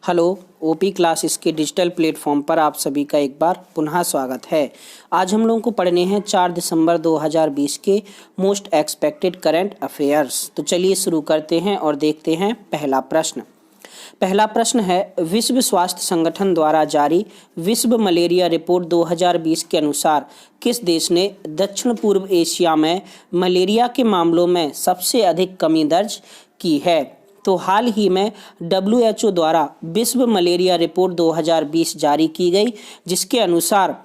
Hello, OP classes के digital platform पर आप सभी का एक बार पुनः स्वागत है। आज हम लोगों को पढ़ने हैं 4 दिसंबर 2020 के मोस्ट एक्सपेक्टेड करंट अफेयर्स। तो चलिए शुरू करते हैं और देखते हैं पहला प्रश्न। पहला प्रश्न है, विश्व स्वास्थ्य संगठन द्वारा जारी विश्व मलेरिया रिपोर्ट 2020 के अनुसार किस देश ने दक्षिण पूर्व एशिया में मलेरिया के मामलों में सबसे अधिक कमी दर्ज की है? तो हाल ही में WHO द्वारा विश्व मलेरिया रिपोर्ट 2020 जारी की गई, जिसके अनुसार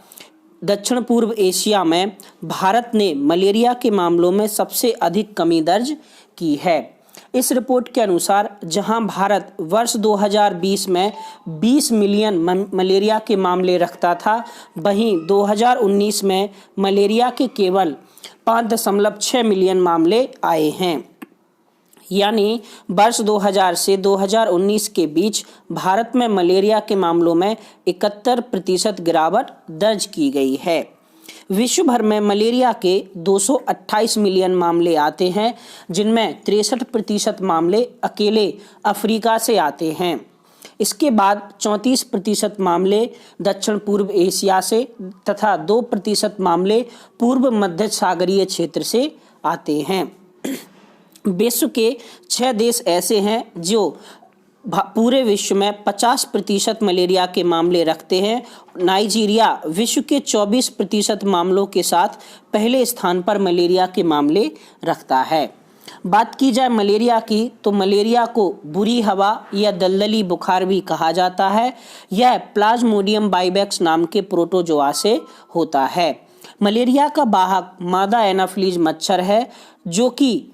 दक्षिण पूर्व एशिया में भारत ने मलेरिया के मामलों में सबसे अधिक कमी दर्ज की है। इस रिपोर्ट के अनुसार जहां भारत वर्ष 2020 में 20 मिलियन मलेरिया के मामले रखता था, वहीं 2019 में मलेरिया के केवल 5.6 मिलियन मामले आए हैं। यानी वर्ष 2000 से 2019 के बीच भारत में मलेरिया के मामलों में 71% गिरावट दर्ज की गई है। विश्व भर में मलेरिया के 228 मिलियन मामले आते हैं, जिनमें 63% मामले अकेले अफ्रीका से आते हैं। इसके बाद 34% मामले दक्षिण पूर्व एशिया से तथा 2% मामले पूर्व मध्य सागरीय क्षेत्र से आते हैं। विश्व के 6 देश ऐसे हैं जो पूरे विश्व में 50% मलेरिया के मामले रखते हैं। नाइजीरिया विश्व के 24% मामलों के साथ पहले स्थान पर मलेरिया के मामले रखता है। बात की जाए मलेरिया की, तो मलेरिया को बुरी हवा या दलदली बुखार भी कहा जाता है। यह प्लाज्मोडियम बाइबैक्स नाम के प्रोटोजोआ से होता है। मलेरिया का वाहक मादा एनाफिलीज मच्छर है, जो कि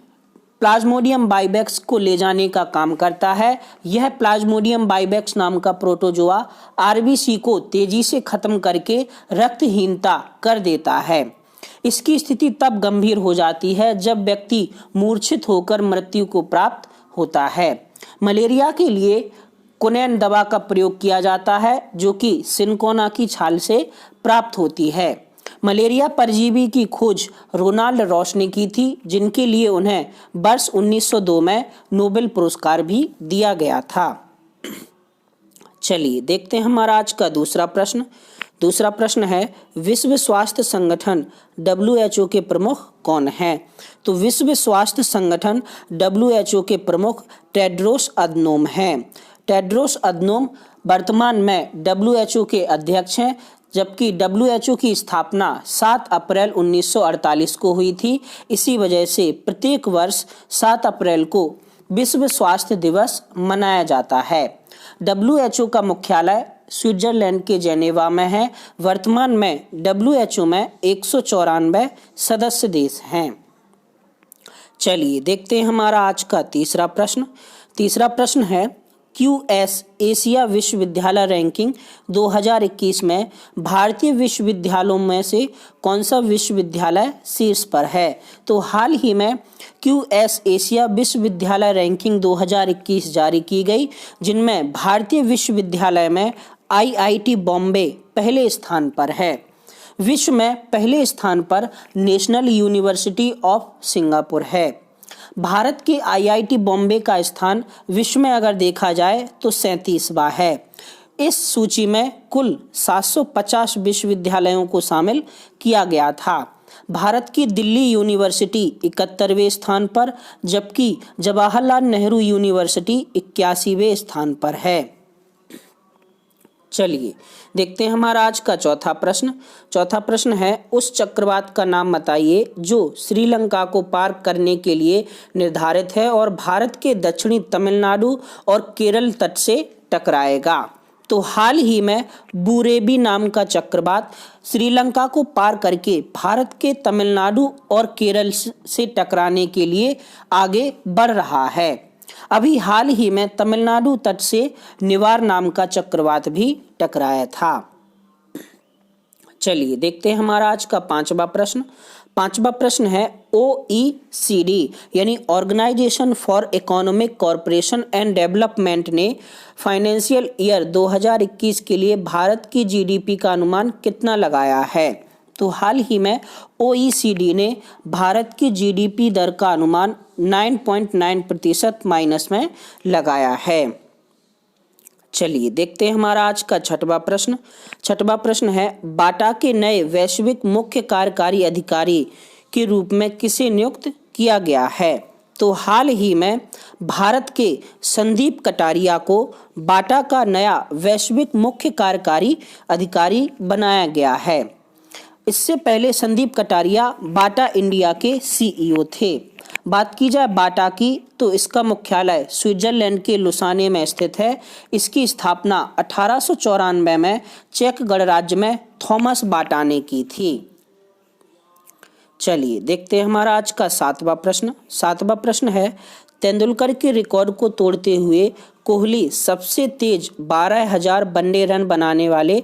प्लाज्मोडियम बाइबैक्स को ले जाने का काम करता है। यह प्लाज्मोडियम बाइबैक्स नाम का प्रोटोजोआ आरबीसी को तेजी से खत्म करके रक्तहीनता कर देता है। इसकी स्थिति तब गंभीर हो जाती है जब व्यक्ति मूर्छित होकर मृत्यु को प्राप्त होता है। मलेरिया के लिए क्विनैन दवा का प्रयोग किया जाता है, जो कि सिनकोना की छाल से प्राप्त होती है। मलेरिया परजीवी की खोज रोनाल्ड रॉस ने की थी, जिनके लिए उन्हें वर्ष 1902 में नोबेल पुरस्कार भी दिया गया था। चलिए देखते हैं हमारा आज का दूसरा प्रश्न। दूसरा प्रश्न है, विश्व स्वास्थ्य संगठन WHO के प्रमुख कौन हैं? तो विश्व स्वास्थ्य संगठन WHO के प्रमुख टेड्रोस अधनोम हैं। टेड्रोस अधनोम वर्तमान में WHO के अध्यक्ष हैं, जबकि WHO की स्थापना 7 अप्रैल 1948 को हुई थी। इसी वजह से प्रत्येक वर्ष 7 अप्रैल को विश्व स्वास्थ्य दिवस मनाया जाता है। WHO का मुख्यालय स्विट्जरलैंड के जेनेवा में है। वर्तमान में WHO में 194 सदस्य देश हैं। चलिए देखते हैं हमारा आज का तीसरा प्रश्न। तीसरा प्रश्न है, QS एशिया विश्वविद्यालय रैंकिंग 2021 में भारतीय विश्वविद्यालयों में से कौन सा विश्वविद्यालय शीर्ष पर है? तो हाल ही में QS एशिया विश्वविद्यालय रैंकिंग 2021 जारी की गई, जिनमें भारतीय विश्वविद्यालय में IIT बॉम्बे पहले स्थान पर है। विश्व में पहले स्थान पर नेशनल यूनिवर्सिटी ऑफ सिंगापुर है। भारत के IIT बॉम्बे का स्थान विश्व में अगर देखा जाए तो 37वां है। इस सूची में कुल 750 विश्वविद्यालयों को शामिल किया गया था। भारत की दिल्ली यूनिवर्सिटी 71वें स्थान पर, जबकि जवाहरलाल नेहरू यूनिवर्सिटी 81वें स्थान पर है। चलिए देखते हैं हमारा आज का चौथा प्रश्न। चौथा प्रश्न है, उस चक्रवात का नाम बताइए जो श्रीलंका को पार करने के लिए निर्धारित है और भारत के दक्षिणी तमिलनाडु और केरल तट से टकराएगा। तो हाल ही में बुरेबी नाम का चक्रवात श्रीलंका को पार करके भारत के तमिलनाडु और केरल से टकराने के लिए आगे बढ़ रहा है। अभी हाल ही में तमिलनाडु तट से निवार नाम का चक्रवात भी टकराया था। चलिए देखते हैं हमारा आज का पांचवा प्रश्न। पांचवा प्रश्न है, OECD यानी organisation for economic corporation and development ने फाइनेंशियल ईयर 2021 के लिए भारत की GDP का अनुमान कितना लगाया है? तो हाल ही में OECD ने भारत की GDP दर का अनुमान 9.9% माइनस में लगाया है। चलिए देखते हैं हमारा आज का छठवां प्रश्न। छठवां प्रश्न है, बाटा के नए वैश्विक मुख्य कार्यकारी अधिकारी के रूप में किसे नियुक्त किया गया है? तो हाल ही में भारत के संदीप कटारिया को बाटा का नया वैश्विक मुख्य कार्यकारी अधिकारी बनाया गया है। इससे पहले संदीप कटारिया बाटा इंडिया के सीईओ थे। बात की जाए बाटा की तो इसका मुख्यालय स्विट्जरलैंड के लुसाने में स्थित है। इसकी स्थापना 1894 में चेक गणराज्य में थॉमस बाटा ने की थी। चलिए देखते हैं हमारा आज का सातवां प्रश्न। सातवां प्रश्न है, तेंदुलकर के रिकॉर्ड को तोड़ते हुए कोहली सबसे तेज 12,000 वनडे रन बनाने वाले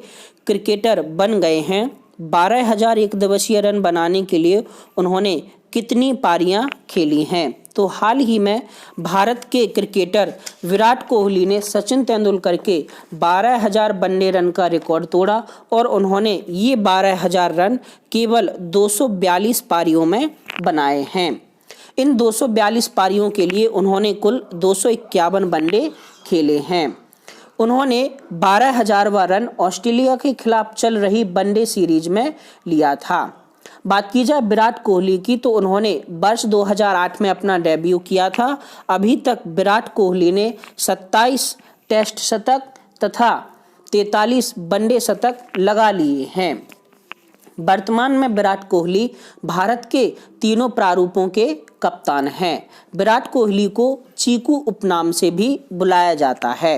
क्रिकेटर बन गए हैं। 12,000 एक दिवसीय रन बनाने के लिए उन्होंने कितनी पारियां खेली हैं? तो हाल ही में भारत के क्रिकेटर विराट कोहली ने सचिन तेंदुलकर के 12,000 वनडे रन का रिकॉर्ड तोड़ा और उन्होंने ये 12,000 रन केवल 242 पारियों में बनाए हैं। इन 242 पारियों के लिए उन्होंने कुल 251 वनडे खेले हैं। उन्होंने 12,000वां रन ऑस्ट्रेलिया के खिलाफ चल रही वनडे सीरीज में लिया था। बात की जाए विराट कोहली की तो उन्होंने वर्ष 2008 में अपना डेब्यू किया था। अभी तक विराट कोहली ने 27 टेस्ट शतक तथा 43 वनडे शतक लगा लिए हैं। वर्तमान में विराट कोहली भारत के तीनों प्रारूपों के कप्तान हैं। विराट कोहली को चीकू उपनाम से भी बुलाया जाता है।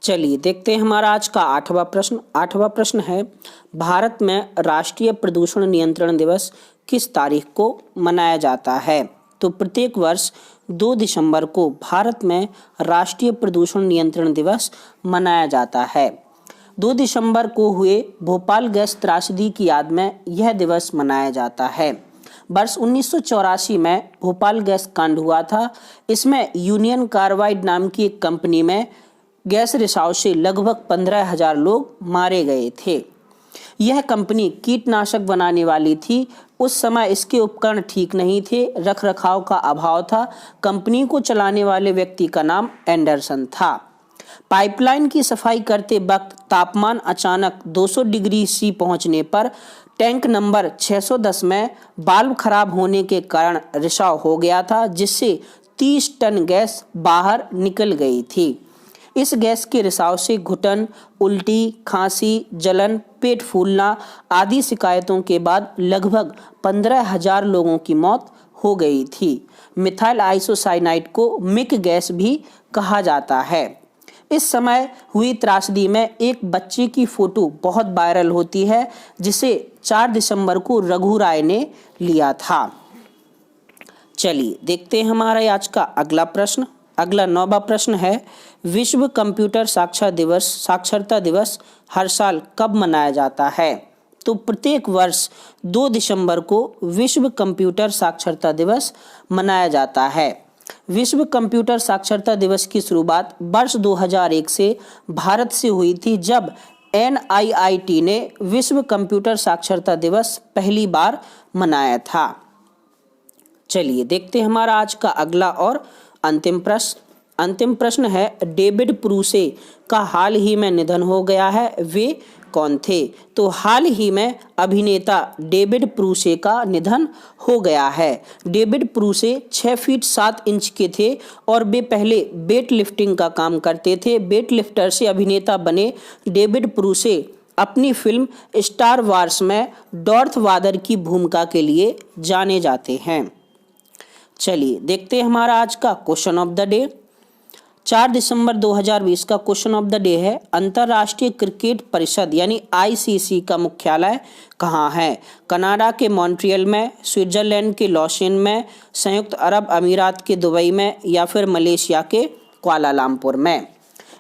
चलिए देखते हैं हमारा आज का आठवां प्रश्न। आठवां प्रश्न है, भारत में राष्ट्रीय प्रदूषण नियंत्रण दिवस किस तारीख को मनाया जाता है? तो प्रत्येक वर्ष 2 दिसंबर को भारत में राष्ट्रीय प्रदूषण नियंत्रण दिवस मनाया जाता है। 2 दिसंबर को हुए भोपाल गैस त्रासदी की याद में यह दिवस मनाया जाता है। वर्ष 1984 में भोपाल गैस कांड हुआ था। इसमें यूनियन कार्बाइड नाम की एक कंपनी में गैस रिसाव से लगभग 15,000 लोग मारे गए थे। यह कंपनी कीटनाशक बनाने वाली थी। उस समय इसके उपकरण ठीक नहीं थे, रखरखाव का अभाव था। कंपनी को चलाने वाले व्यक्ति का नाम एंडरसन था। पाइपलाइन की सफाई करते वक्त तापमान अचानक 200 डिग्री सी पहुंचने पर टैंक नंबर 610 में वाल्व खराब होने के कारण रिसाव हो गया था, जिससे 30 टन गैस बाहर निकल गई थी। इस गैस के रिसाव से घुटन, उल्टी, खांसी, जलन, पेट फूलना आदि शिकायतों के बाद लगभग 15,000 लोगों की मौत हो गई थी। मिथाइल आइसोसाइनाइड को मिक गैस भी कहा जाता है। इस समय हुई त्रासदी में एक बच्चे की फोटो बहुत वायरल होती है, जिसे 4 दिसंबर को रघु राय ने लिया था। चलिए देखते हैं हमारा आज का अगला प्रश्न। अगला 9वां प्रश्न है, विश्व कंप्यूटर साक्षरता दिवस हर साल कब मनाया जाता है? तो प्रत्येक वर्ष 2 दिसंबर को विश्व कंप्यूटर साक्षरता दिवस मनाया जाता है। विश्व कंप्यूटर साक्षरता दिवस की शुरुआत वर्ष 2001 से भारत से हुई थी, जब NIIT ने विश्व कंप्यूटर साक्षरता दिवस पहली बार मनाया था। चलिए देखते हैं हमारा आज का अगला और अंतिम प्रश्न है, डेविड प्रूसे का हाल ही में निधन हो गया है। वे कौन थे? तो हाल ही में अभिनेता डेविड प्रूसे का निधन हो गया है। डेविड प्रूसे 6 फीट 7 इंच के थे और वे पहले वेट लिफ्टिंग का काम करते थे। वेट लिफ्टर से अभिनेता बने डेविड प्रूसे अपनी फिल्म स्टार वार्स में डॉर्थ वादर की भूमिका के लिए जाने जाते हैं। चलिए देखते हैं हमारा आज का क्वेश्चन ऑफ द डे। 4 दिसंबर 2020 का क्वेश्चन ऑफ द डे है, अंतर्राष्ट्रीय क्रिकेट परिषद यानी ICC का मुख्यालय कहाँ है? कनाडा के मॉन्ट्रियल में, स्विट्जरलैंड के लॉसेन में, संयुक्त अरब अमीरात के दुबई में या फिर मलेशिया के कुआलालंपुर में।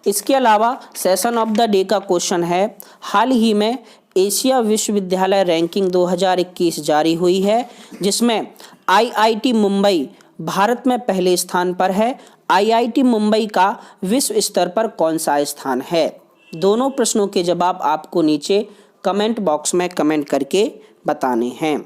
इसके अलावा सेशन ऑफ द डे का क्वेश्चन है, हाल ही में एशिया विश्वविद्यालय रैंकिंग 2021 जारी हुई है, जिसमें IIT मुंबई भारत में पहले स्थान पर है। IIT मुंबई का विश्व स्तर पर कौन सा स्थान है? दोनों प्रश्नों के जवाब आपको नीचे कमेंट बॉक्स में कमेंट करके बताने हैं।